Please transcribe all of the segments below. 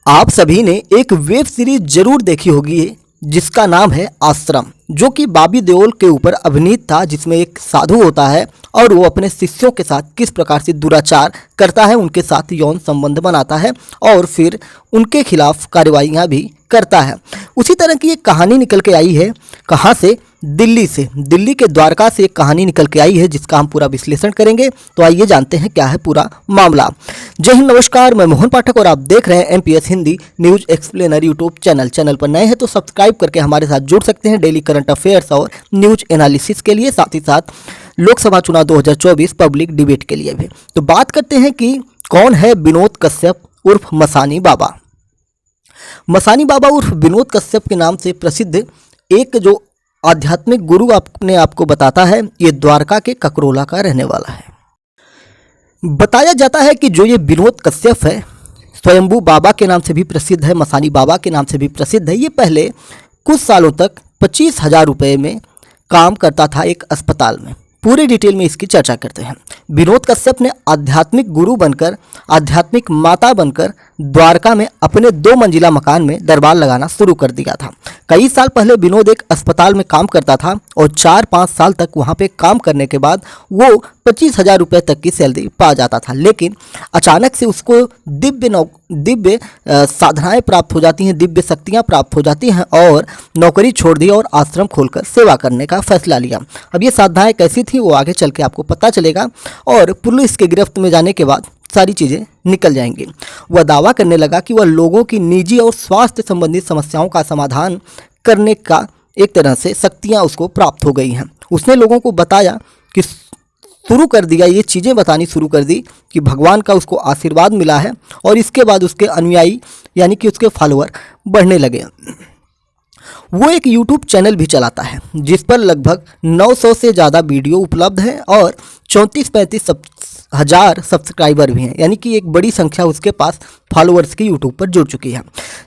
आप सभी ने एक वेब सीरीज जरूर देखी होगी जिसका नाम है आश्रम, जो कि बॉबी देओल के ऊपर अभिनीत था, जिसमें एक साधु होता है और वो अपने शिष्यों के साथ किस प्रकार से दुराचार करता है, उनके साथ यौन संबंध बनाता है और फिर उनके खिलाफ कार्रवाइयाँ भी करता है। उसी तरह की एक कहानी निकल के आई है। कहाँ से? दिल्ली से। दिल्ली के द्वारका से एक कहानी निकल के आई है जिसका हम पूरा विश्लेषण करेंगे। तो आइए जानते हैं क्या है पूरा मामला। जय हिंद, नमस्कार, मैं मोहन पाठक और आप देख रहे हैं MPS Hindi news explainer YouTube channel. Channel पर नए हैं तो सब्सक्राइब करके हमारे साथ जुड़ सकते हैं डेली करंट अफेयर्स और न्यूज एनालिसिस के लिए, साथ ही साथ लोकसभा चुनाव 2024 पब्लिक डिबेट के लिए भी। तो बात करते हैं कि कौन है विनोद कश्यप उर्फ मसानी बाबा। मसानी बाबा उर्फ विनोद कश्यप के नाम से प्रसिद्ध एक जो आध्यात्मिक गुरु अपने आप को बताता है, ये द्वारका के ककरोला का रहने वाला है। बताया जाता है कि जो ये विनोद कश्यप है, स्वयंभू बाबा के नाम से भी प्रसिद्ध है, मसानी बाबा के नाम से भी प्रसिद्ध है। ये पहले कुछ सालों तक 25,000 रुपये में काम करता था एक अस्पताल में। पूरी डिटेल में इसकी चर्चा करते हैं। विनोद कश्यप ने आध्यात्मिक गुरु बनकर, आध्यात्मिक माता बनकर द्वारका में अपने 2 मंजिला मकान में दरबार लगाना शुरू कर दिया था। कई साल पहले विनोद एक अस्पताल में काम करता था और 4-5 साल तक वहाँ पे काम करने के बाद वो 25,000 रुपये तक की सैलरी पा जाता था। लेकिन अचानक से उसको दिव्य साधनाएं प्राप्त हो जाती हैं, दिव्य शक्तियाँ प्राप्त हो जाती हैं और नौकरी छोड़ दी और आश्रम खोलकर सेवा करने का फैसला लिया। अब ये साधनाएं कैसी थी वो आगे चल के आपको पता चलेगा और पुलिस के गिरफ्त में जाने के बाद सारी चीज़ें निकल जाएंगी। वह दावा करने लगा कि वह लोगों की निजी और स्वास्थ्य संबंधी समस्याओं का समाधान करने का एक तरह से शक्तियां उसको प्राप्त हो गई हैं। उसने लोगों को बताया कि शुरू कर दिया, ये चीज़ें बतानी शुरू कर दी कि भगवान का उसको आशीर्वाद मिला है और इसके बाद उसके अनुयायी यानी कि उसके फॉलोअर बढ़ने लगे। वो एक यूट्यूब चैनल भी चलाता है जिस पर लगभग 900 से ज़्यादा वीडियो उपलब्ध है और 34-35 हज़ार सब्सक्राइबर भी हैं, यानी कि एक बड़ी संख्या उसके पास फॉलोअर्स की यूट्यूब पर जुड़ चुकी है।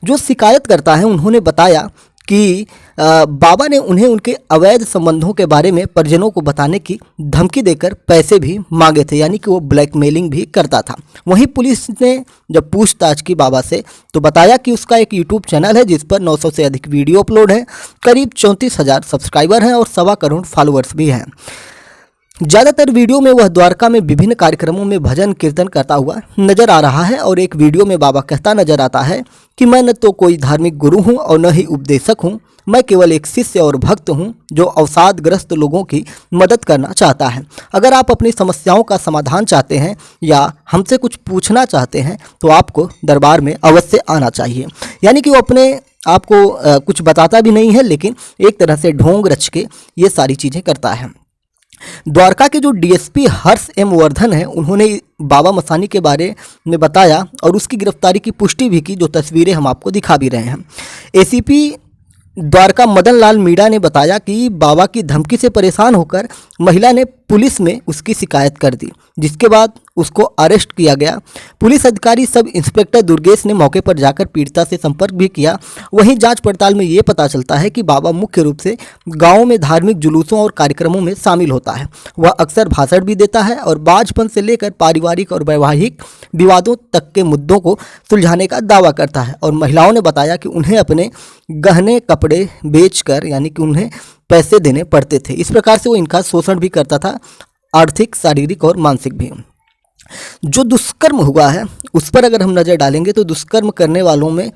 जो शिकायत करता है उन्होंने बताया कि बाबा ने उन्हें उनके अवैध संबंधों के बारे में परिजनों को बताने की धमकी देकर पैसे भी मांगे थे, यानी कि वो ब्लैकमेलिंग भी करता था। वहीं पुलिस ने जब पूछताछ की बाबा से तो बताया कि उसका एक यूट्यूब चैनल है जिस पर 900 से अधिक वीडियो अपलोड है, करीब 34,000 सब्सक्राइबर हैं और 1.25 करोड़ फॉलोअर्स भी हैं। ज़्यादातर वीडियो में वह द्वारका में विभिन्न कार्यक्रमों में भजन कीर्तन करता हुआ नजर आ रहा है और एक वीडियो में बाबा कहता नजर आता है कि मैं न तो कोई धार्मिक गुरु हूं और न ही उपदेशक हूं, मैं केवल एक शिष्य और भक्त हूं जो अवसादग्रस्त लोगों की मदद करना चाहता है। अगर आप अपनी समस्याओं का समाधान चाहते हैं या हमसे कुछ पूछना चाहते हैं तो आपको दरबार में अवश्य आना चाहिए। यानी कि वो अपने आपको कुछ बताता भी नहीं है, लेकिन एक तरह से ढोंग रच के ये सारी चीज़ें करता है। द्वारका के जो डीएसपी हर्ष एम वर्धन है, उन्होंने बाबा मसानी के बारे में बताया और उसकी गिरफ्तारी की पुष्टि भी की, जो तस्वीरें हम आपको दिखा भी रहे हैं। एसीपी द्वारका मदन लाल मीणा ने बताया कि बाबा की धमकी से परेशान होकर महिला ने पुलिस में उसकी शिकायत कर दी, जिसके बाद उसको अरेस्ट किया गया। पुलिस अधिकारी सब इंस्पेक्टर दुर्गेश ने मौके पर जाकर पीड़िता से संपर्क भी किया। वहीं जांच पड़ताल में ये पता चलता है कि बाबा मुख्य रूप से गाँव में धार्मिक जुलूसों और कार्यक्रमों में शामिल होता है। वह अक्सर भाषण भी देता है और बाझपन से लेकर पारिवारिक और वैवाहिक विवादों तक के मुद्दों को सुलझाने का दावा करता है। और महिलाओं ने बताया कि उन्हें अपने गहने कपड़े बेचकर, यानी कि उन्हें पैसे देने पड़ते थे। इस प्रकार से वो इनका शोषण भी करता था, आर्थिक, शारीरिक और मानसिक भी। जो दुष्कर्म हुआ है उस पर अगर हम नज़र डालेंगे तो दुष्कर्म करने वालों में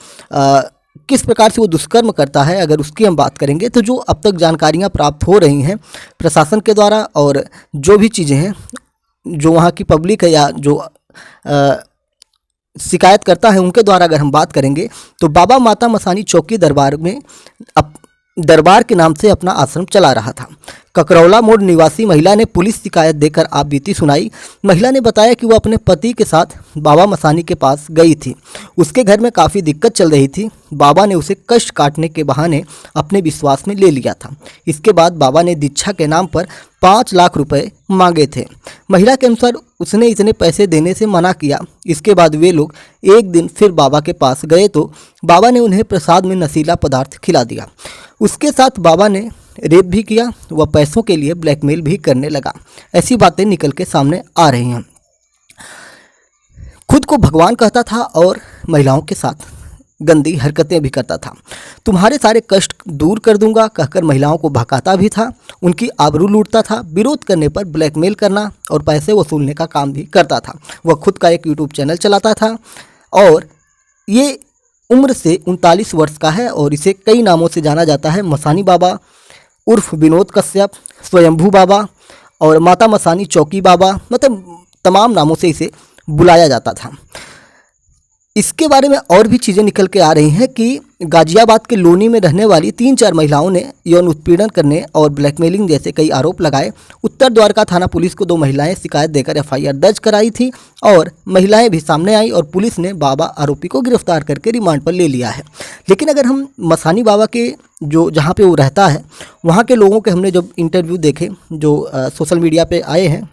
किस प्रकार से वो दुष्कर्म करता है, अगर उसकी हम बात करेंगे तो जो अब तक जानकारियां प्राप्त हो रही हैं प्रशासन के द्वारा और जो भी चीज़ें हैं, जो वहाँ की पब्लिक है या जो शिकायत करता है उनके द्वारा अगर हम बात करेंगे तो बाबा माता मसानी चौकी दरबार के नाम से अपना आश्रम चला रहा था। ककरौला मोड़ निवासी महिला ने पुलिस शिकायत देकर आप बीती सुनाई। महिला ने बताया कि वो अपने पति के साथ बाबा मसानी के पास गई थी। उसके घर में काफ़ी दिक्कत चल रही थी। बाबा ने उसे कष्ट काटने के बहाने अपने विश्वास में ले लिया था। इसके बाद बाबा ने दीक्षा के नाम पर 5 लाख रुपए मांगे थे। महिला के अनुसार उसने इतने पैसे देने से मना किया। इसके बाद वे लोग एक दिन फिर बाबा के पास गए तो बाबा ने उन्हें प्रसाद में नशीला पदार्थ खिला दिया। उसके साथ बाबा ने रेप भी किया, वह पैसों के लिए ब्लैकमेल भी करने लगा। ऐसी बातें निकल के सामने आ रही हैं। खुद को भगवान कहता था और महिलाओं के साथ गंदी हरकतें भी करता था। तुम्हारे सारे कष्ट दूर कर दूंगा कहकर महिलाओं को भगाता भी था, उनकी आबरू लूटता था, विरोध करने पर ब्लैकमेल करना और पैसे वसूलने का काम भी करता था। वह खुद का एक यूट्यूब चैनल चलाता था और ये उम्र से 39 वर्ष का है और इसे कई नामों से जाना जाता है। मसानी बाबा उर्फ विनोद कश्यप, स्वयंभू बाबा और माता मसानी चौकी बाबा, मतलब तमाम नामों से इसे बुलाया जाता था। इसके बारे में और भी चीज़ें निकल के आ रही हैं कि गाजियाबाद के लोनी में रहने वाली 3-4 महिलाओं ने यौन उत्पीड़न करने और ब्लैकमेलिंग जैसे कई आरोप लगाए। उत्तर द्वारका थाना पुलिस को 2 महिलाएं शिकायत देकर एफआईआर दर्ज कराई थी और महिलाएं भी सामने आई और पुलिस ने बाबा आरोपी को गिरफ्तार करके रिमांड पर ले लिया है। लेकिन अगर हम मसानी बाबा के जो जहाँ पे वो रहता है वहाँ के लोगों के हमने जब इंटरव्यू देखे, जो सोशल मीडिया पे आए हैं,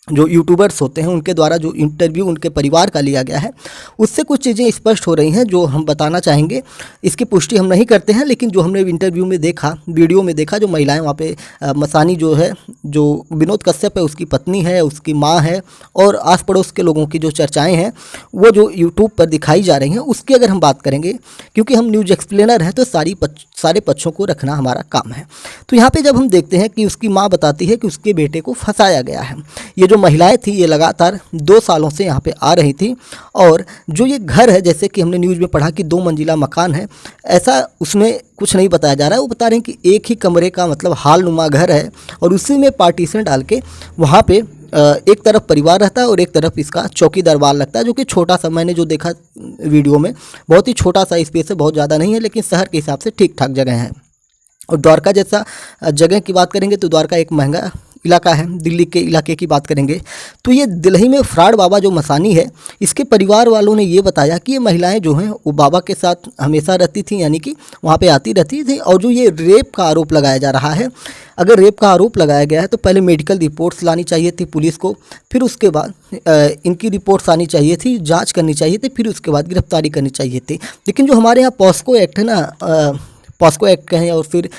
जो यूट्यूबर्स होते हैं उनके द्वारा जो इंटरव्यू उनके परिवार का लिया गया है, उससे कुछ चीज़ें स्पष्ट हो रही हैं जो हम बताना चाहेंगे। इसकी पुष्टि हम नहीं करते हैं, लेकिन जो हमने इंटरव्यू में देखा, वीडियो में देखा, जो महिलाएं वहाँ पे मसानी जो है, जो विनोद कश्यप है, उसकी पत्नी है, उसकी माँ है और आस पड़ोस के लोगों की जो चर्चाएँ हैं वो जो यूट्यूब पर दिखाई जा रही हैं, उसकी अगर हम बात करेंगे, क्योंकि हम न्यूज एक्सप्लेनर हैं तो सारे पक्षों को रखना हमारा काम है। तो यहाँ पर जब हम देखते हैं कि उसकी माँ बताती है कि उसके बेटे को फंसाया गया है। ये जो महिलाएं थी ये लगातार 2 सालों से यहाँ पे आ रही थी और जो ये घर है, जैसे कि हमने न्यूज़ में पढ़ा कि 2 मंजिला मकान है, ऐसा उसमें कुछ नहीं बताया जा रहा है। वो बता रहे हैं कि एक ही कमरे का मतलब हाल नुमा घर है और उसी में पार्टीशन डाल के वहाँ पे एक तरफ परिवार रहता है और एक तरफ इसका चौकी दरबार लगता है, जो कि छोटा सा, मैंने जो देखा वीडियो में, बहुत ही छोटा सा स्पेस है, बहुत ज़्यादा नहीं है, लेकिन शहर के हिसाब से ठीक ठाक जगह है। और द्वारका जैसा जगह की बात करेंगे तो द्वारका एक महंगा इलाका है। दिल्ली के इलाके की बात करेंगे तो ये दिल्ली में फ्रॉड बाबा जो मसानी है, इसके परिवार वालों ने ये बताया कि ये महिलाएं जो हैं वो बाबा के साथ हमेशा रहती थी, यानी कि वहाँ पे आती रहती थी। और जो ये रेप का आरोप लगाया जा रहा है, अगर रेप का आरोप लगाया गया है तो पहले मेडिकल रिपोर्ट्स लानी चाहिए थी पुलिस को, फिर उसके बाद इनकी रिपोर्ट्स आनी चाहिए थी, जाँच करनी चाहिए थी, फिर उसके बाद गिरफ्तारी करनी चाहिए थी। लेकिन जो हमारे यहाँ पॉस्को एक्ट है ना, पॉस्को एक्ट कहें और फिर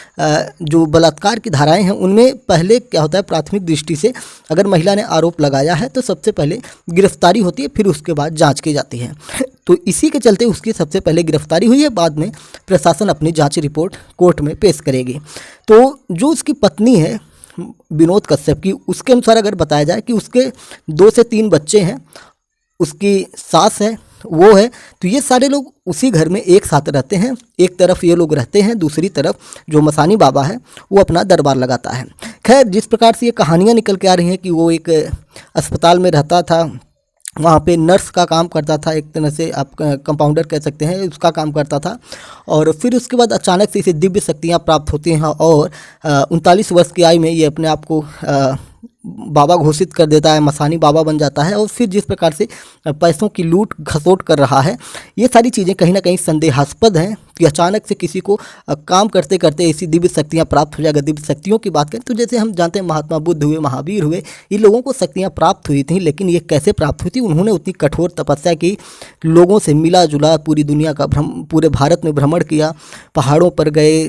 जो बलात्कार की धाराएं हैं, उनमें पहले क्या होता है, प्राथमिक दृष्टि से अगर महिला ने आरोप लगाया है तो सबसे पहले गिरफ्तारी होती है, फिर उसके बाद जांच की जाती है। तो इसी के चलते उसकी सबसे पहले गिरफ्तारी हुई है, बाद में प्रशासन अपनी जांच रिपोर्ट कोर्ट में पेश करेगी। तो जो उसकी पत्नी है विनोद कश्यप की, उसके अनुसार अगर बताया जाए कि उसके 2 से 3 बच्चे हैं, उसकी सास है, वो है, तो ये सारे लोग उसी घर में एक साथ रहते हैं। एक तरफ ये लोग रहते हैं, दूसरी तरफ जो मसानी बाबा है वो अपना दरबार लगाता है। खैर, जिस प्रकार से ये कहानियाँ निकल के आ रही हैं कि वो एक अस्पताल में रहता था, वहाँ पे नर्स का काम करता था, एक तरह से आप कंपाउंडर कह सकते हैं, उसका काम करता था। और फिर उसके बाद अचानक से इसे दिव्य शक्तियाँ प्राप्त होती हैं और 39 वर्ष की आयु में ये अपने आप को बाबा घोषित कर देता है, मसानी बाबा बन जाता है। और फिर जिस प्रकार से पैसों की लूट खसोट कर रहा है, ये सारी चीज़ें कहीं ना कहीं संदेहास्पद हैं कि अचानक से किसी को काम करते करते ऐसी दिव्य शक्तियाँ प्राप्त हो जाएगा। दिव्य शक्तियों की बात करें तो जैसे हम जानते हैं महात्मा बुद्ध हुए, महावीर हुए, ये लोगों को शक्तियाँ प्राप्त हुई थी, लेकिन ये कैसे प्राप्त हुई थी? उन्होंने उतनी कठोर तपस्या की, लोगों से मिला जुला, पूरी दुनिया का पूरे भारत में भ्रमण किया, पहाड़ों पर गए,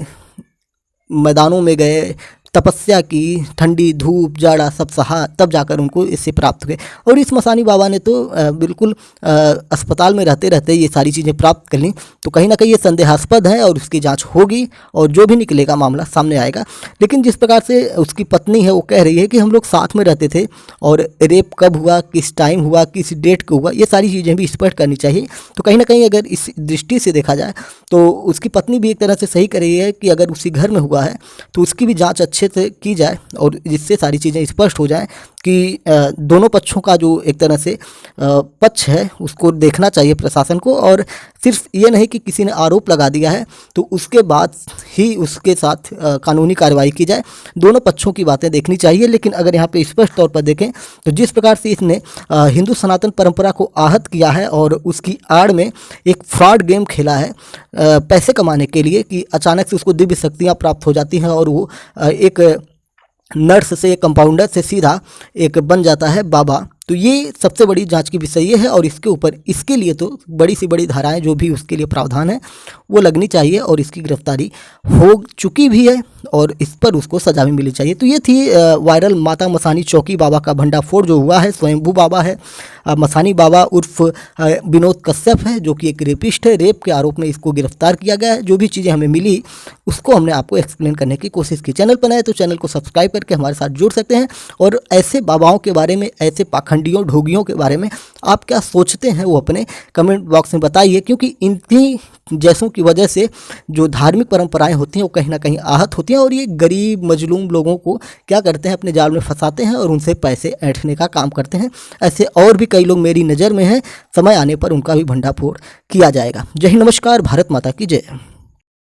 मैदानों में गए, तपस्या की, ठंडी धूप जाड़ा सब सहा, तब जाकर उनको इससे प्राप्त हुए। और इस मसानी बाबा ने तो बिल्कुल अस्पताल में रहते रहते ये सारी चीज़ें प्राप्त कर लीं। तो कहीं ना कहीं ये संदेहास्पद है और उसकी जांच होगी और जो भी निकलेगा मामला सामने आएगा। लेकिन जिस प्रकार से उसकी पत्नी है वो कह रही है कि हम लोग साथ में रहते थे और रेप कब हुआ, किस टाइम हुआ, किस डेट को हुआ, ये सारी चीज़ें भी स्पष्ट करनी चाहिए। तो कहीं ना कहीं अगर इस दृष्टि से देखा जाए तो उसकी पत्नी भी एक तरह से सही कर रही है कि अगर उसी घर में हुआ है तो उसकी भी जाँच अच्छे से की जाए और जिससे सारी चीज़ें स्पष्ट हो जाएं कि दोनों पक्षों का जो एक तरह से पक्ष है उसको देखना चाहिए प्रशासन को। और सिर्फ ये नहीं कि किसी ने आरोप लगा दिया है तो उसके बाद ही उसके साथ कानूनी कार्रवाई की जाए, दोनों पक्षों की बातें देखनी चाहिए। लेकिन अगर यहाँ पे स्पष्ट तौर पर देखें तो जिस प्रकार से इसने हिंदू सनातन परंपरा को आहत किया है और उसकी आड़ में एक फ्रॉड गेम खेला है पैसे कमाने के लिए, कि अचानक से उसको दिव्य शक्तियाँ प्राप्त हो जाती हैं और वो एक नर्स से, कंपाउंडर से सीधा एक बन जाता है बाबा। तो ये सबसे बड़ी जांच की विषय ये है और इसके ऊपर इसके लिए तो बड़ी से बड़ी धाराएं जो भी उसके लिए प्रावधान है वो लगनी चाहिए और इसकी गिरफ्तारी हो चुकी भी है और इस पर उसको सजा भी मिलनी चाहिए। तो ये थी वायरल माता मसानी चौकी बाबा का भंडाफोड़ जो हुआ है। स्वयंभू बाबा है, मसानी बाबा उर्फ विनोद कश्यप है जो कि एक रेपिस्ट है। रेप के आरोप में इसको गिरफ्तार किया गया है। जो भी चीज़ें हमें मिली उसको हमने आपको एक्सप्लेन करने की कोशिश की। चैनल पर नए तो चैनल को सब्सक्राइब करके हमारे साथ जुड़ सकते हैं और ऐसे बाबाओं के बारे में, ऐसे पाखंडियों ढोंगियों के बारे में आप क्या सोचते हैं वो अपने कमेंट बॉक्स में बताइए, क्योंकि इनकी जैसों की वजह से जो धार्मिक परंपराएं होती हैं वो कहीं ना कहीं आहत होती हैं और ये गरीब मजलूम लोगों को क्या करते हैं, अपने जाल में फंसाते हैं और उनसे पैसे ऐंठने का काम करते हैं। ऐसे और भी कई लोग मेरी नज़र में हैं, समय आने पर उनका भी भंडाफोड़ किया जाएगा। जय हिंद, नमस्कार, भारत माता की जय।